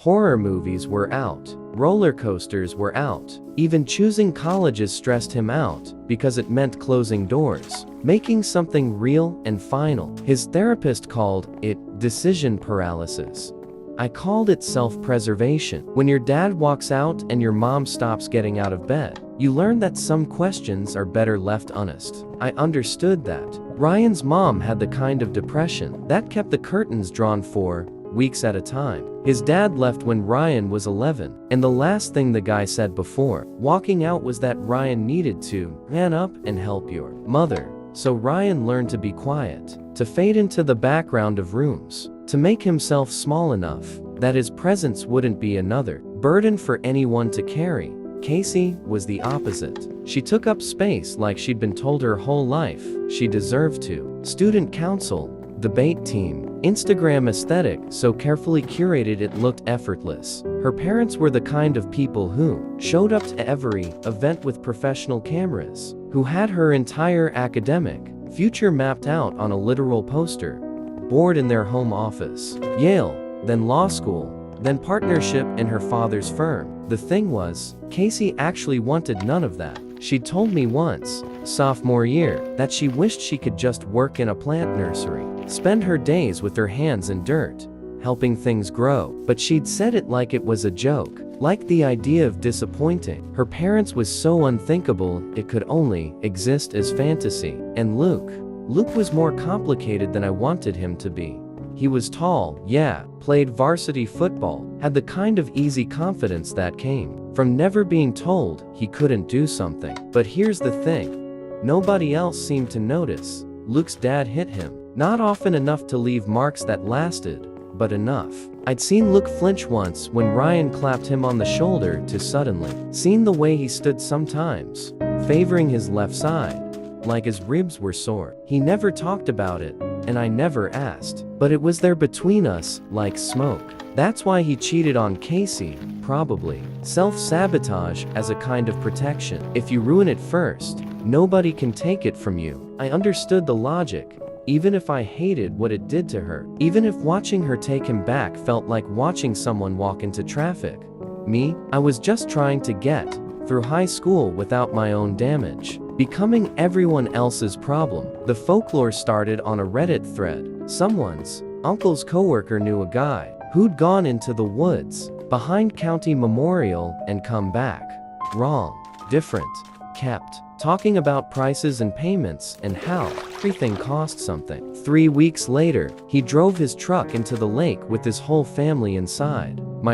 Horror movies were out. Roller coasters were out. Even choosing colleges stressed him out because it meant closing doors, making something real and final. His therapist called it decision paralysis. I called it self-preservation. When your dad walks out and your mom stops getting out of bed, you learn that some questions are better left unasked. I understood that. Ryan's mom had the kind of depression that kept the curtains drawn for weeks at a time. His dad left when Ryan was 11, and the last thing the guy said before walking out was that Ryan needed to man up and help your mother. So Ryan learned to be quiet, to fade into the background of rooms, to make himself small enough that his presence wouldn't be another burden for anyone to carry. Casey was the opposite. She took up space like she'd been told her whole life she deserved to. Student council, debate team, Instagram aesthetic so carefully curated it looked effortless. Her parents were the kind of people who showed up to every event with professional cameras, who had her entire academic future mapped out on a literal poster board in their home office. Yale, then law school, then partnership in her father's firm. The thing was, Casey actually wanted none of that. She'd told me once, sophomore year, that she wished she could just work in a plant nursery, spend her days with her hands in dirt, helping things grow. But she'd said it like it was a joke, like the idea of disappointing her parents was so unthinkable it could only exist as fantasy. And Luke was more complicated than I wanted him to be. He was tall, yeah, played varsity football, had the kind of easy confidence that came from never being told he couldn't do something. But here's the thing, nobody else seemed to notice. Luke's dad hit him, not often enough to leave marks that lasted, but enough. I'd seen Luke flinch once when Ryan clapped him on the shoulder too suddenly, seen the way he stood sometimes, favoring his left side, like his ribs were sore. He never talked about it, and I never asked, but it was there between us, like smoke. That's why he cheated on Casey, probably. Self-sabotage as a kind of protection. If you ruin it first, nobody can take it from you. I understood the logic, even if I hated what it did to her. Even if watching her take him back felt like watching someone walk into traffic. Me, I was just trying to get through high school without my own damage, becoming everyone else's problem. The folklore started on a Reddit thread. Someone's uncle's coworker knew a guy who'd gone into the woods behind County Memorial and come back. Wrong. Different. Kept talking about prices and payments and how everything cost something. 3 weeks later, he drove his truck into the lake with his whole family inside. My